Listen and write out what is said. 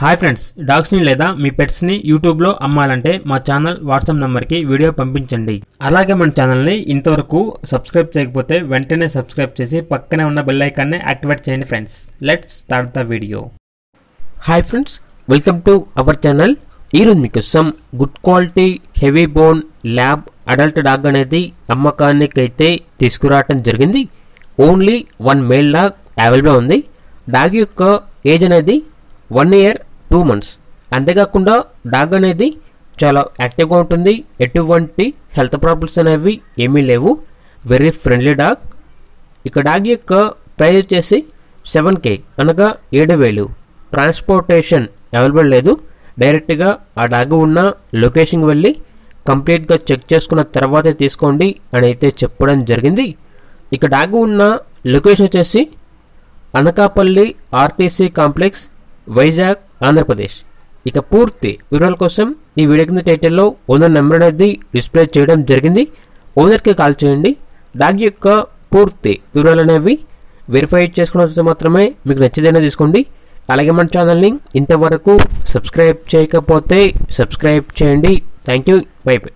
Hi friends, డాగ్స్ని లేదా మీ పెట్స్ని యూట్యూబ్లో అమ్మాలంటే మా ఛానల్ వాట్సాప్ నెంబర్కి వీడియో పంపించండి. అలాగే మన ఛానల్ని ఇంతవరకు సబ్స్క్రైబ్ చేయకపోతే వెంటనే సబ్స్క్రైబ్ చేసి పక్కనే ఉన్న బెల్ ఐకాన్ని యాక్టివేట్ చేయండి friends. Let's start the video. Hi friends, welcome to our channel. ఈరోజు మీకోసం good quality heavy bone lab adult dog అనేది అమ్మకానికి అయితే తీసుకురావటం జరిగింది. ఓన్లీ 1 మేల్ డాగ్ అవైలబుల్ ఉంది. డాగ్ యొక్క ఏజ్ అనేది 1 year 2 months. అంతేకాకుండా డాగ్ అనేది చాలా యాక్టివ్గా ఉంటుంది. ఎటువంటి హెల్త్ ప్రాబ్లమ్స్ అనేవి ఏమీ లేవు. Very friendly dog. ఇక డాగ్ యొక్క ప్రైస్ వచ్చేసి 7K అనగా 7,000. ట్రాన్స్పోర్టేషన్ అవైలబుల్ లేదు. డైరెక్ట్గా ఆ డాగ్ ఉన్న లొకేషన్కి వెళ్ళి కంప్లీట్గా చెక్ చేసుకున్న తర్వాతే తీసుకోండి అని అయితే చెప్పడం జరిగింది. ఇక డాగ్ ఉన్న లొకేషన్ వచ్చేసి అనకాపల్లి ఆర్టీసీ కాంప్లెక్స్, వైజాగ్, ఆంధ్రప్రదేశ్. ఇక పూర్తి వివరాల కోసం ఈ వీడియో కింద టైటిల్లో ఓనర్ నెంబర్ అనేది డిస్ప్లే చేయడం జరిగింది. ఓనర్కి కాల్ చేయండి. డాగ్ యొక్క పూర్తి వివరాలు అనేవి వెరిఫై చేసుకున్న తర్వాత మాత్రమే మీకు నచ్చితేనే తీసుకోండి. అలాగే మన ఛానల్ని ఇంతవరకు సబ్స్క్రైబ్ చేయకపోతే సబ్స్క్రైబ్ చేయండి. Thank you. By by.